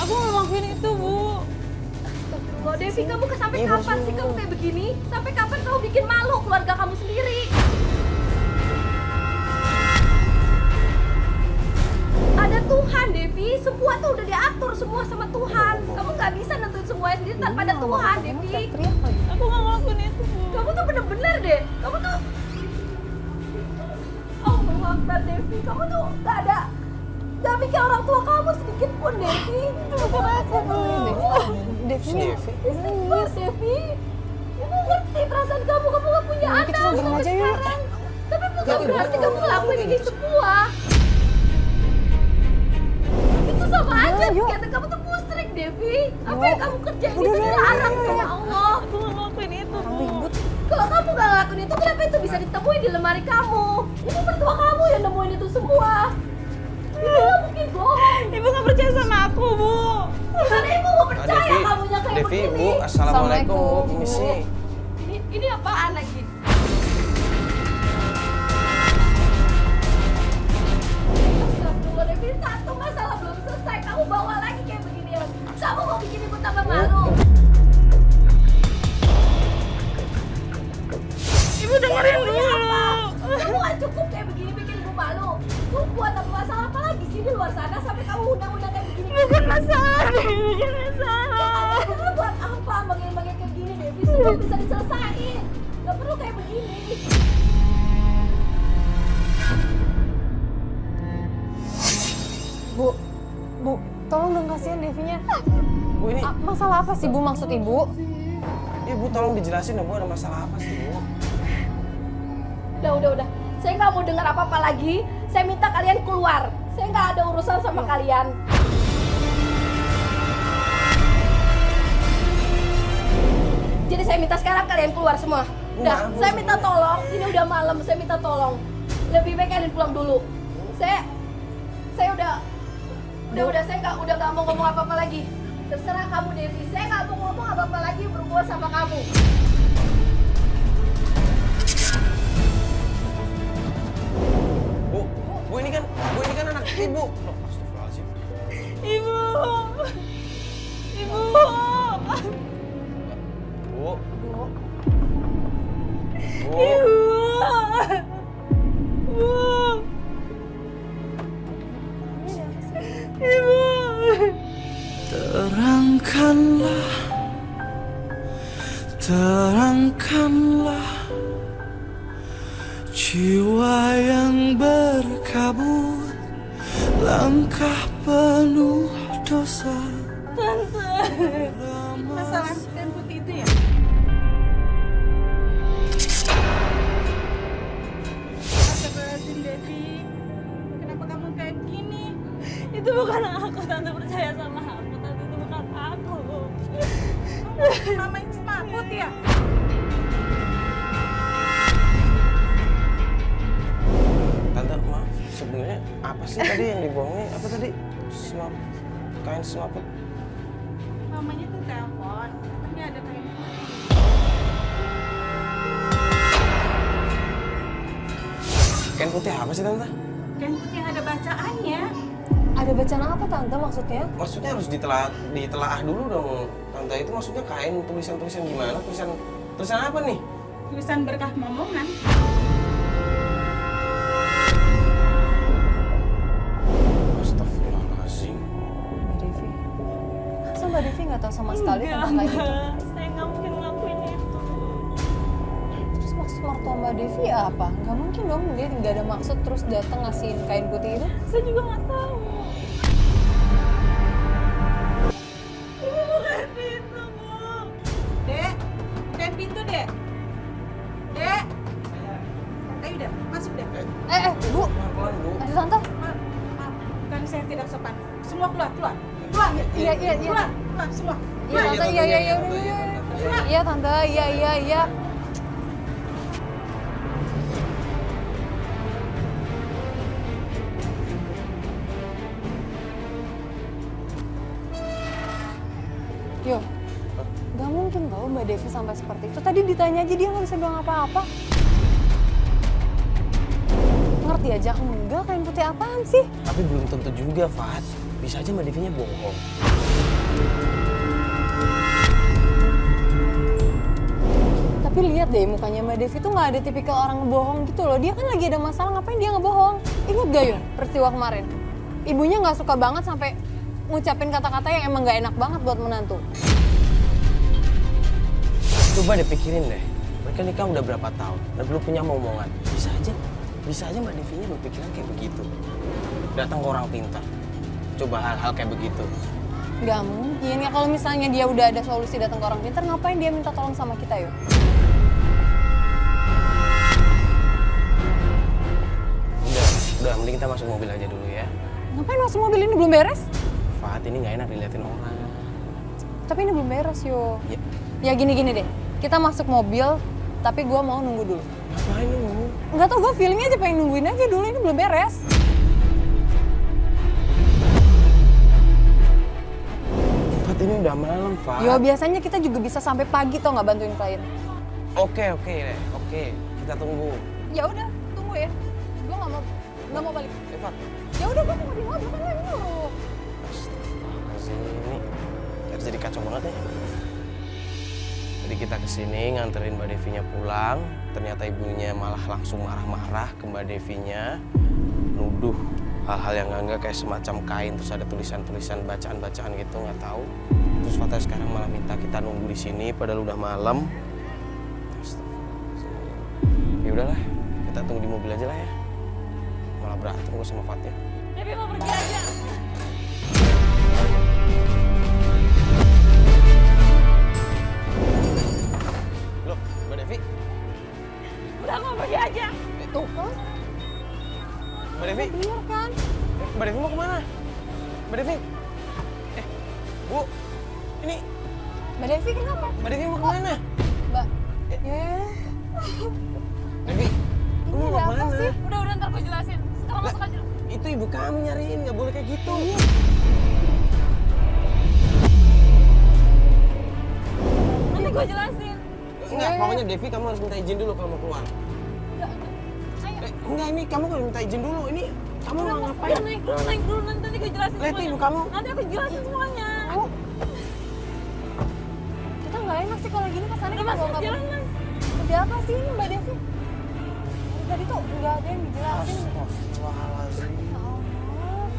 Aku nggak ngelakuin itu bu. Astagfirullah, Devi, kamu sampai kapan sih kamu kayak begini? Sampai kapan kamu bikin malu keluarga kamu sendiri? Ada Tuhan, Devi. Semua tuh udah diatur semua sama Tuhan. Kamu nggak bisa nentuin semuanya sendiri tanpa ada Tuhan, Devi. Teriak lagi. Aku nggak ngelakuin itu bu. Kamu tuh bener-bener deh. Kamu tuh Allahu Akbar, Devi. Kamu tuh gak mikir orang tua kamu sedikit pun, Devi. Bukan aku bu. Si Devi? Istighfar, Devi. Ibu ngerti perasaan kamu gak punya anak kita samperin sampai aja yuk. sekarang. Tapi bukan berarti kamu ngelakuin ini semua. Itu sama aja, kata kamu tuh musyrik, Devi. Apa yang kamu kerjain itu dilarang sama Allah. Aku nggak ngelakuin itu bu. Kalau kamu gak ngelakuin itu, kenapa itu bisa ditemuin di lemari kamu? Itu mertua kamu yang nemuin itu semua. Ibu gak mungkin bohong. Ibu nggak percaya sama aku bu. Gimana ibu mau percaya kamunya kayak Devi, begini? Bu, assalamualaikum. Bu, Assalamualaikum, permisi. Ini apaan lagi? Astagfirullah, Devi, satu masalah belum selesai. Kamu bawa lagi kayak begini ya. Kamu mau bikin ibu tambah malu. Ibu dengerin itu bisa diselesain. Gak perlu kayak begini. Bu, tolong dong kasihan Devinya. Bu ini, Masalah apa sih Bu maksud Ibu? Bu tolong dijelasin ya Bu, ada masalah apa sih Bu? Udah. Saya nggak mau dengar apa-apa lagi. Saya minta kalian keluar. Saya nggak ada urusan sama kalian. Jadi saya minta sekarang kalian keluar semua. Udah, saya minta tolong. Ini udah malam, saya minta tolong. Lebih baik kalian pulang dulu. Saya udah saya nggak mau ngomong apa-apa lagi. Terserah kamu Devi. Saya nggak mau ngomong apa-apa lagi berhubungan sama kamu. Bu ini kan anak Ibu. Astagfirullahaladzim. Ibu. Bu. Terangkanlah jiwa yang berkabut, langkah penuh dosa. Masalah kain putih itu ya? Astagfirullahaladzim Devi, kenapa kamu kayak gini? Itu bukan aku, Tante percaya sama aku. Tante itu bukan aku. Mama yang semaput ya? Tante maaf, sebenarnya apa sih tadi yang dibohongin? Apa tadi? Kain semaput. Mamanya tuh telepon, katanya ada kain putih. Kain putih apa sih Tante? Kain putih yang ada bacaannya. Ada bacaan apa Tante maksudnya? Maksudnya harus ditelaah dulu dong Tante. Itu maksudnya kain tulisan gimana? Tulisan apa nih? Tulisan berkah momongan. Astagfirullahaladzim. Mbak Devi. Masa Mbak Devi nggak tahu sama sekali tentang kain itu? Saya nggak mungkin ngelakuin itu. Terus maksud mertua Mbak Devi ya apa? Nggak mungkin dong dia nggak ada maksud terus datang ngasihin kain putih itu. Saya juga nggak tahu. Ibu bukain pintu, Bu. Dek, bukain pintu, Dek. Dek. Ayo, Dek, masuk, Dek. Bu, Pelan-pelan Bu. ada Tante. Maaf, bukan saya tidak sopan. Semua keluar. Keluar. Iya. Keluar, semua. Iya Tante, iya. Iya Tante, iya. Yo, gak mungkin tau Mbak Devi sampai seperti itu. Tadi ditanya aja dia nggak bisa bilang apa-apa. Ngerti aja enggak, kain putih apaan sih? Tapi belum tentu juga, Fat. Bisa aja Mbak Devinya bohong. Tapi lihat deh mukanya Mbak Devi tuh nggak ada tipikal orang ngebohong gitu loh. Dia kan lagi ada masalah, ngapain dia ngebohong? Ingat gak Yun, peristiwa kemarin? Ibunya nggak suka banget sampai ngucapin kata-kata yang emang nggak enak banget buat menantu. Coba deh pikirin deh. Mereka nikah udah berapa tahun dan belum punya omongan. Bisa aja Mbak Devinya berpikiran kayak begitu. Datang ke orang pintar. Coba hal-hal kayak begitu. Nggak mungkin ya, kalau misalnya dia udah ada solusi datang ke orang pintar, ngapain dia minta tolong sama kita Yun? Udah, mending kita masuk mobil aja dulu ya. Ngapain masuk mobil, ini belum beres? Fat, ini nggak enak diliatin orang. Tapi ini belum beres Yo. Ya, Ya gini deh, kita masuk mobil, tapi gua mau nunggu dulu. ngapain lu ngomong? Nggak tau, gue feelingnya aja pengen nungguin aja dulu, ini belum beres. Fat, ini udah malam, Fat. Yo, biasanya kita juga bisa sampai pagi tau nggak bantuin klien. Oke, kita tunggu. Ya udah, tunggu ya. Gue nggak mau balik. Fat. Ya udah, gue tunggu di mobil kan lagi dulu. Astagfirullahaladzim, ini jadi kacau banget ya. Jadi kita kesini nganterin Mbak Devinya pulang, ternyata ibunya malah langsung marah-marah ke Mbak Devinya, nuduh hal-hal yang enggak kayak semacam kain terus ada tulisan-tulisan bacaan-bacaan gitu, nggak tahu. Terus Fatah sekarang malah minta kita nunggu di sini padahal udah malam. Ya udahlah, kita tunggu di mobil aja lah ya. Malah berantem gue sama Fatnya. Devi mau pergi aja. Loh, Mbak Devi? Udah mau pergi aja. Tuh kan, Mbak Devi? bener kan? Mbak Devi mau kemana? Mbak Devi? Bu, ini Mbak Devi kenapa? Mbak Devi mau kemana? Mbak, ya. Devi, Ini kamu mau ada apa kemana? sih? Udah ntar gue jelasin. Sekarang Lah, masuk aja. itu ibu kamu nyariin, nggak boleh kayak gitu. Nanti gue jelasin. Enggak, pokoknya Devi kamu harus minta izin dulu kalau mau keluar. Enggak, ini kamu harus minta izin dulu. Ini kamu mau ngapain? Udah naik dulu, nanti gue jelasin Lihat semuanya. ibu kamu. Nanti aku jelasin semuanya. Kita nggak enak sih kalau gini kesannya Udah kita masuk bawa jalan mas. Ada apa sih ini Mbak Devi? Tadi tuh nggak ada yang dijelasin. Astagfirullahaladzim. Ya Allah.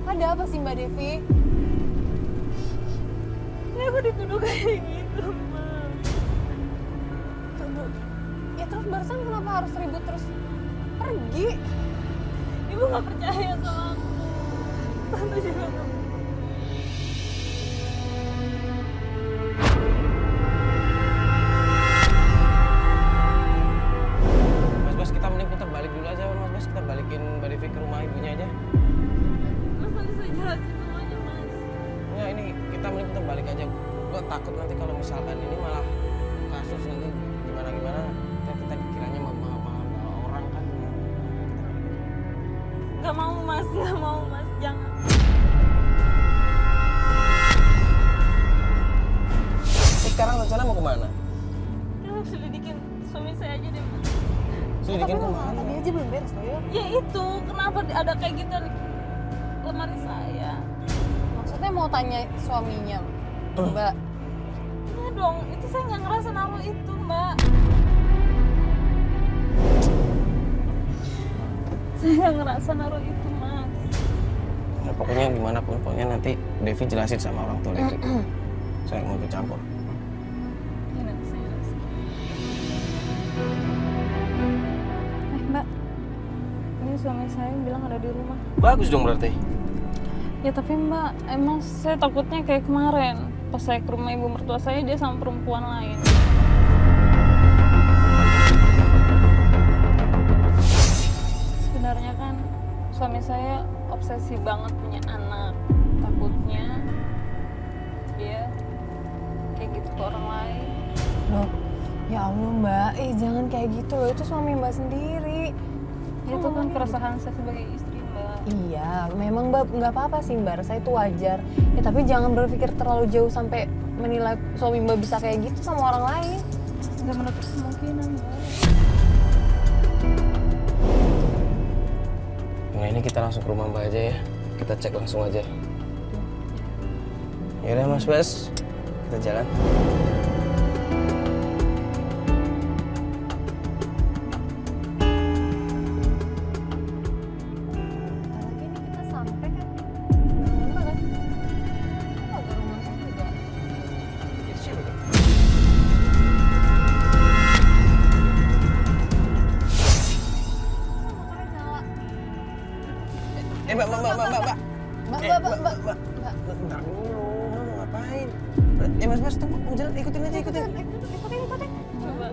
Ada apa sih Mbak Devi? Ini aku dituduh kayak gitu mas. Tuh, ya terus barusan kenapa harus ribut terus pergi? Ibu gak percaya sama aku. Tante juga gak. Mas, kita mending putar balik dulu aja, Mas. Kita balikin Mbak Devi ke rumah ibunya aja. Mas nanti saya jelasin semuanya mas. Enggak, ini kita mending putar balik aja. Gue takut nanti kalau misalkan ini malah kasus nanti gimana-gimana. Kita dikiranya mama orang kan. Gak mau mas, jangan. Terus sekarang rencana mau kemana? Kita harus selidikin suami saya aja deh mas. Selidikin kemana? Tadi aja belum beres loh ya. Ya itu, kenapa ada kayak gitu di lemari saya? Maksudnya mau tanya suaminya, Mbak. Iya dong, itu saya nggak ngerasa naruh itu mbak. Saya nggak ngerasa naruh itu mas. Ya, pokoknya gimana pun, pokoknya nanti Devi jelasin sama orang tua Devi. Saya nggak mau ikut campur. Ya, nanti saya jelasin. Mbak, ini suami saya bilang ada di rumah. Bagus dong berarti. Ya tapi mbak, emang saya takutnya kayak kemarin. Pas saya ke rumah ibu mertua saya, dia sama perempuan lain. Sebenarnya kan suami saya obsesi banget punya anak. Takutnya dia kayak gitu ke orang lain. Loh, ya Allah Mbak, jangan kayak gitu loh, itu suami Mbak sendiri. Itu kan keresahan saya sebagai istri mbak. Iya, memang Mbak nggak apa-apa sih Mbak, saya itu wajar. Ya tapi jangan berpikir terlalu jauh sampai menilai suami Mbak bisa kayak gitu sama orang lain. Nggak menutup kemungkinan mbak. Nah ini kita langsung ke rumah Mbak aja ya. Kita cek langsung aja. Yaudah Mas Bas, kita jalan. Bentar lagi nih kita sampai kan. Bener Mbak kan? Oh, ada rumah saya juga. Itu siapa tuh? Masa motornya nyala? Mbak. Mbak. Bentar dulu, Mama mau ngapain? Mas tunggu, mau jalan, ikutin aja, ikutin. Ikutin. Coba.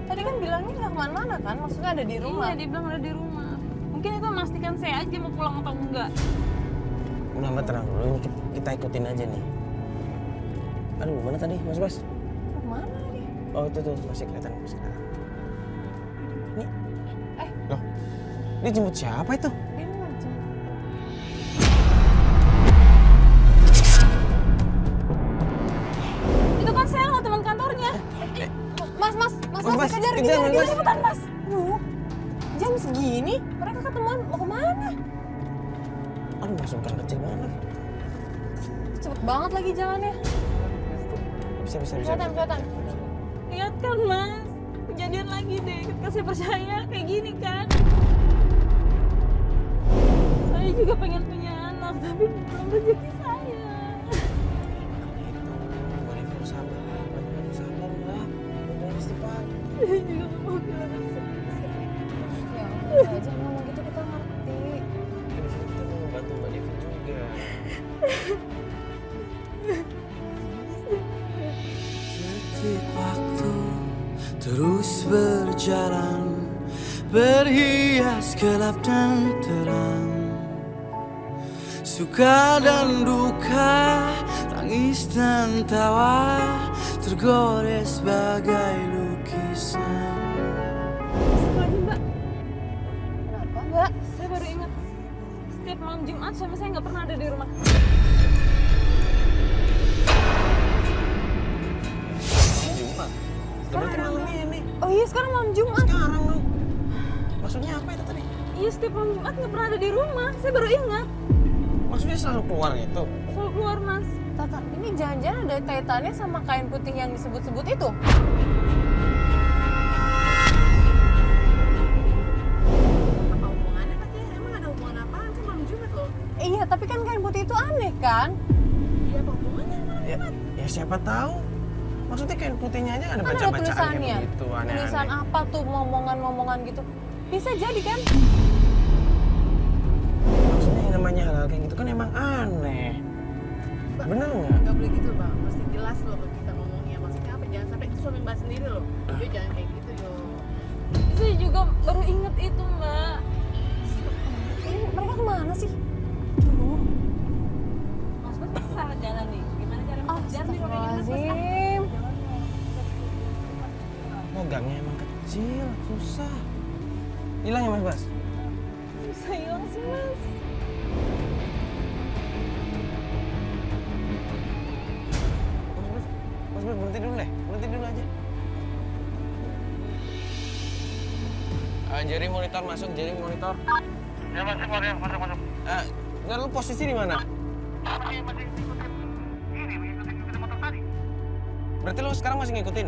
Tadi kan bilangnya nggak kemana-mana kan? Maksudnya ada di rumah. Iya, dia bilang ada di rumah. Mungkin itu memastikan saya aja mau pulang atau enggak. Udah Mbak tenang dulu, ini kita ikutin aja nih. Aduh, mana tadi Mas Bas? Kemana dia? Oh itu tuh, masih kelihatan. Nih. Loh, dia jemput siapa itu? Dia mau jemput. Itu kan saya sama teman kantornya. Mas, kejar. Mas. Cepetan, Mas. Jam segini, mereka ketemuan mau kemana? Aduh, masuk gang kecil banget lagi. Cepet banget lagi jalannya. Bisa. Kelihatan. Lihat kan mas, kejadian lagi deh. Ketika saya percaya kayak gini kan. Saya juga pengen punya anak, tapi belum rezeki saya. Detik waktu terus berjalan, berhias gelap dan terang, suka dan duka, tangis dan tawa, tergores bagai lukisan. Lagi Mbak, Kenapa, Mbak? saya baru ingat. Setiap malam Jumat suami saya nggak pernah ada di rumah. Jumat. Berarti malam ini. Oh iya, sekarang malam Jumat. Sekarang lu. Maksudnya apa itu tadi? Iya, setiap malam Jumat nggak pernah ada di rumah. Saya baru ingat. Maksudnya selalu keluar gitu. Selalu keluar, Mas. Tata, ini jangan-jangan ada kaitannya sama kain putih yang disebut-sebut itu? Apa hubungannya katanya? Emang ada hubungan apaan sih malam Jumat loh? Iya, tapi kan kain putih itu aneh kan? Iya apa hubungannya malam Ya, ya siapa tahu. Maksudnya kain putihnya aja ada Kan ada baca-bacaan kayak tulisannya. begitu, Tulisan aneh-aneh. apa tuh, momongan-momongan gitu. Bisa jadi kan? Maksudnya yang namanya hal-hal kayak gitu kan emang aneh. Bener nggak? Gak boleh gitu bang, mesti jelas loh kita ngomongnya. Maksudnya apa? Jangan sampai suami mbak sendiri loh. Yo jangan kayak gitu yo. Saya juga baru ingat itu, Mbak. Ini mereka kemana sih? Mas Bas pasti salah jalan nih. Gimana cara mengejar nih kalau kayak gitu, Mas Bas? Astagfirullahaladzim. Oh, gangnya emang kecil, susah. Hilang ya Mas Bas? Bisa hilang sih, Mas. Mas Bas berhenti dulu deh, berhenti dulu aja. Jerry monitor masuk, Jerry monitor. Ya masuk. Nggak, lu posisi di mana? Masih ngikutin ini, ngikutin motor tadi. Berarti lu sekarang masih ngikutin?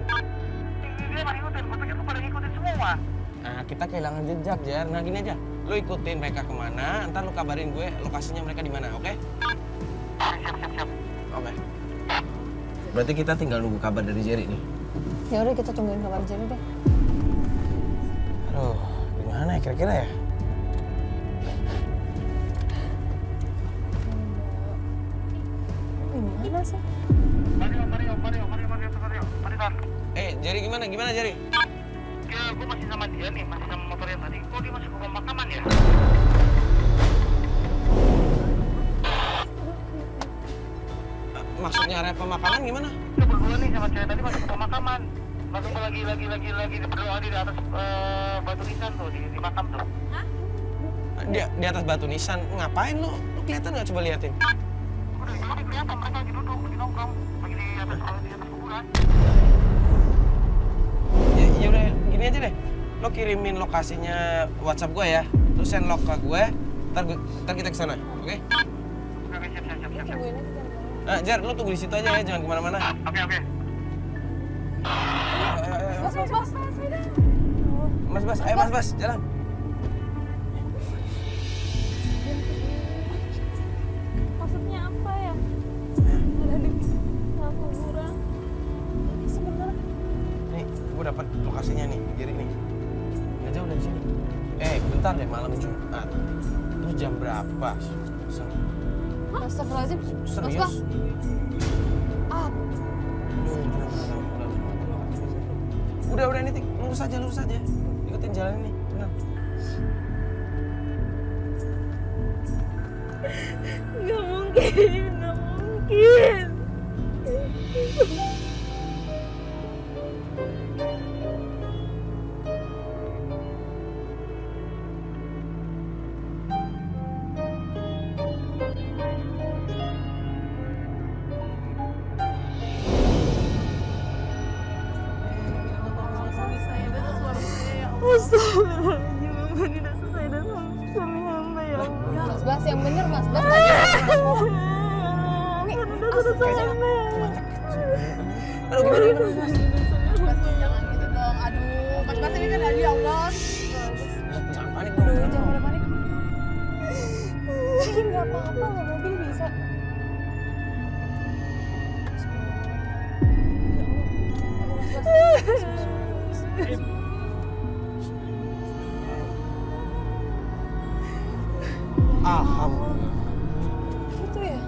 Dia masih ngikutin, motornya tuh pada ngikutin semua. Nah, kita kehilangan jejak, Jer. Nah, gini aja. Lu ikutin mereka kemana, ntar lu kabarin gue lokasinya mereka di mana, oke? Siap. Oke. Berarti kita tinggal nunggu kabar dari Jerry nih. Ya udah, kita tungguin kabar Jerry deh. Aduh, gimana ya kira-kira ya? Gimana sih? Mari, Tan. Jerry gimana Jerry? Ya, gue masih sama dia nih, masih sama motor yang tadi. Kok dia masuk ke pemakaman ya? Maksudnya area pemakaman gimana? Dia berdua nih sama cewek tadi masuk ke pemakaman. Langsung lagi berdoa di atas batu nisan tuh, di makam tuh. Di atas batu nisan. Ngapain lu? Lu kelihatan nggak? Coba liatin. Udah, jadi kelihatan mereka lagi duduk, lagi nongkrong, lagi di atas kuburan. Ya udah, gini aja deh. Lo kirimin lokasinya WhatsApp gue ya. Terus send log ke gue. Ntar kita kesana, oke? Oke, siap. Tungguin aja. Jar, lo tunggu di situ aja ya, jangan kemana-mana. Oke. Ayo. Mas. Ayo Mas Bas, jalan. Maksudnya apa ya? Ada di kuburan. Ini sebenarnya Nih, gue dapat lokasinya nih, Jerry nih. Nggak jauh dari sini. Bentar deh, malam Jumat. Terus jam berapa? Astagfirullahaladzim. Mas Serius? Bas. Ah, Udah ini, Tik. Lurus aja. Ikutin jalan ini, benar. Nggak mungkin. Astagfirullahaladzim, tidak selesai dan suami hamba ya Allah. Mas Bas yang bener, Mas Bas. Ini Aduh, gimana? Jangan gitu dong. Aduh, Mas Bas ini kan dari Allah. Jangan panik Aduh, dong. jangan pada panik. Ini nggak apa-apa, nggak mobil bisa. Alhamdulillah. Itu ya?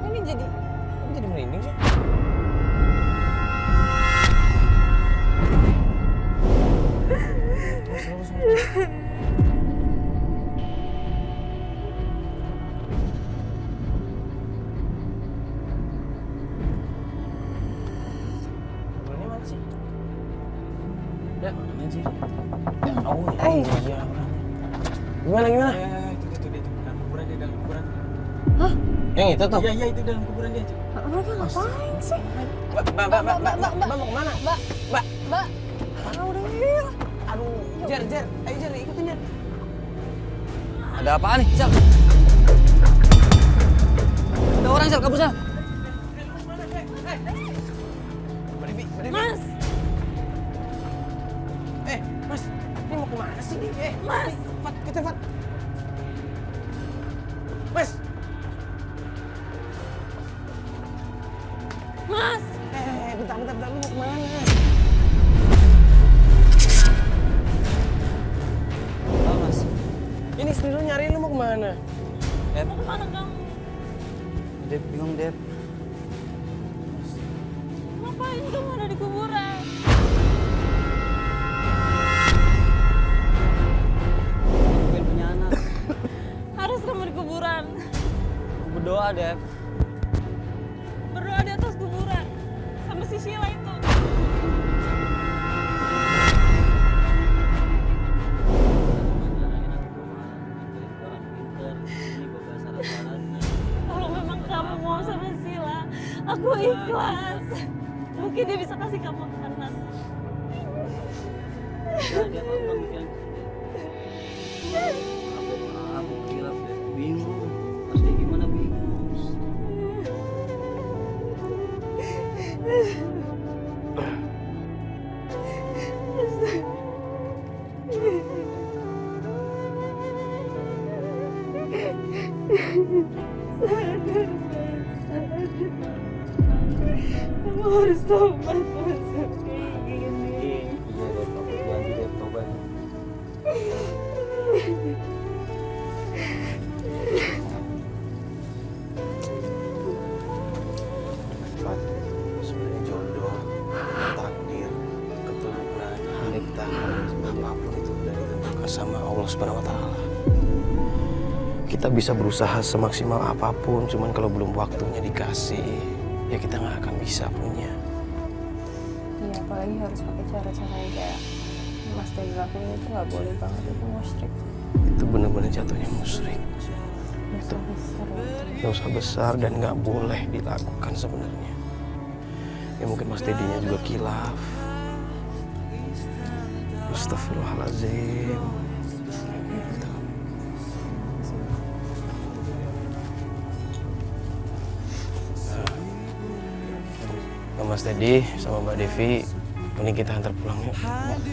Ini jadi merinding sih. Terus. Kuburannya mana sih? Ya, mana sih? Ya, iya. Gimana? Itu dia tuh. Dalam kuburan dia, dalam kuburan. Yang itu tuh? Iya, itu dalam kuburan dia. Mereka ngapain sih? Mbak mau kemana? Mbak. Ah, udah yuk. Aduh, Jar, ayo Jar, ikutin Jar. Ada apaan nih, Sel? Ada orang, Sel, kabur, Sel. Mbak Devi. Mas, Mas, ini mau kemana sih? Mas. Fat, kita Fat. Mas. Mas. Bentar, lu mau kemana? Oh, Mas. Ini istri lu nyariin, lu mau kemana? Mau kemana kamu? Dep, bingung, Dep. Ngapain kamu ada di kuburan? Pengen punya anak. Harus kamu di kuburan. Berdoa, Dep. Berdoa di atas kuburan. Sama si Sheila itu. Kalau memang kamu mau sama Sheila, aku ikhlas. Mungkin dia bisa kasih kamu anak. Aku kira bingung. Pasti gimana bingung. Kamu harus tobat masuk gini. Iya, Dep. Aku janji, Dep. Tobat. Fat, sebenarnya jodoh, takdir, keturunan, kita apapun itu dari ditentukan sama Allah Subhanahu wa Ta'ala. Kita bisa berusaha semaksimal apapun, cuman kalau belum waktunya dikasih, ya kita nggak akan bisa punya. Iya, apalagi harus pakai cara-cara yang kayak Mas Teddy lakuin itu nggak boleh banget, itu musyrik. Itu benar-benar jatuhnya musyrik. Dosa besar. Dosa besar dan nggak boleh dilakukan sebenarnya. Ya mungkin Mas Teddy-nya juga kilaf. Astagfirullahaladzim. Mas Teddy sama Mbak Devi, ini kita antar pulang yuk.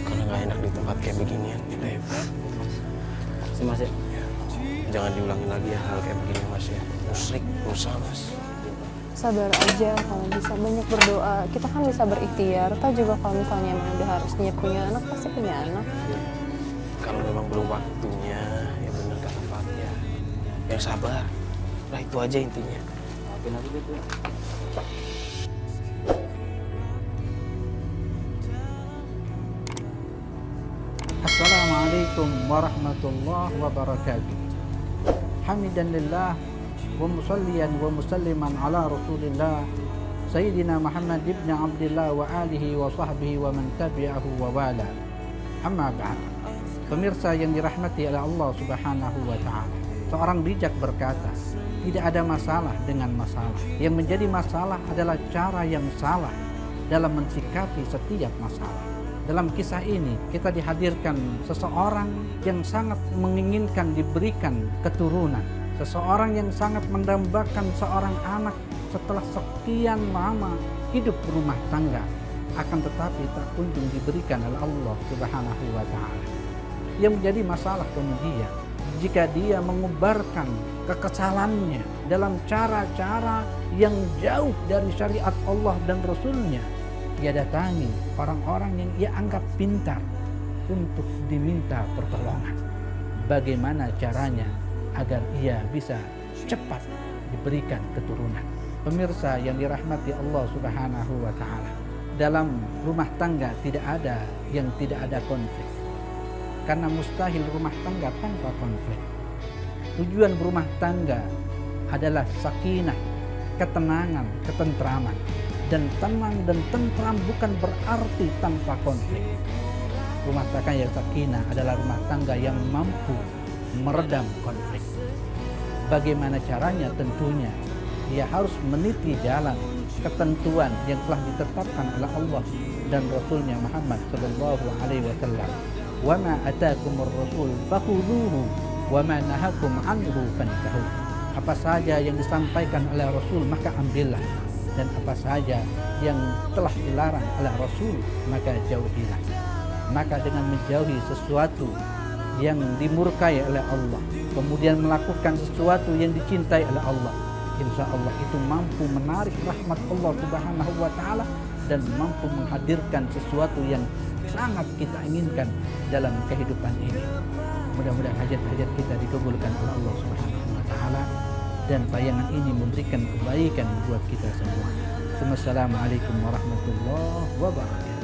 Karena nggak enak di tempat kayak beginian. Kita yuk. Si Mas ya. Jangan diulangin lagi ya hal kayak begini Mas ya. Musyrik, dosa Mas. Sabar aja, kalau bisa banyak berdoa. Kita kan bisa berikhtiar. Atau juga kalau misalnya emang udah harusnya punya anak, pasti punya anak. Kalau memang belum waktunya, ya bener kata Fatya. Yang sabar. Nah itu aja intinya. Maafin aku gitu. Assalamualaikum warahmatullahi wabarakatuh. Hamidan lillah wa musalliyan wa musalliman ala rasulillah Sayyidina Muhammad ibn Abdullah wa alihi wa sahbihi wa man tabi'ahu wa wala. Amma ba'd. Pemirsa yang dirahmati oleh Allah Subhanahu wa ta'ala, seorang bijak berkata, tidak ada masalah dengan masalah. Yang menjadi masalah adalah cara yang salah dalam mensikapi setiap masalah. Dalam kisah ini kita dihadirkan seseorang yang sangat menginginkan diberikan keturunan. Seseorang yang sangat mendambakan seorang anak setelah sekian lama hidup berumah tangga. Akan tetapi tak kunjung diberikan oleh Allah Subhanahu wa ta'ala. Yang menjadi masalah kemudian, jika dia mengubarkan kekesalannya dalam cara-cara yang jauh dari syariat Allah dan Rasulnya. Ia datangi orang-orang yang ia anggap pintar untuk diminta pertolongan. Bagaimana caranya agar ia bisa cepat diberikan keturunan. Pemirsa yang dirahmati Allah Subhanahu wa Ta'ala, dalam rumah tangga tidak ada yang tidak ada konflik, karena mustahil rumah tangga tanpa konflik. Tujuan berumah tangga adalah sakinah, ketenangan, ketentraman. Dan tenang dan tentram bukan berarti tanpa konflik. Rumah tangga yang sakinah adalah rumah tangga yang mampu meredam konflik. Bagaimana caranya? Tentunya ia harus meniti jalan ketentuan yang telah ditetapkan oleh Allah dan Rasulnya Muhammad sallallahu alaihi wasallam. Wa ma ataakumur rasul fakhudhuhu wa ma nahakum anhu fantahu. Apa saja yang disampaikan oleh Rasul maka ambillah, dan apa saja yang telah dilarang oleh Rasul maka jauhilah. Maka dengan menjauhi sesuatu yang dimurkai oleh Allah, kemudian melakukan sesuatu yang dicintai oleh Allah, insya Allah itu mampu menarik rahmat Allah Subhanahu wa Ta'ala dan mampu menghadirkan sesuatu yang sangat kita inginkan dalam kehidupan ini. Mudah-mudahan hajat-hajat kita dikabulkan oleh Allah Subhanahu wa Ta'ala dan tayangan ini memberikan kebaikan buat kita semua. Wassalamualaikum warahmatullahi wabarakatuh.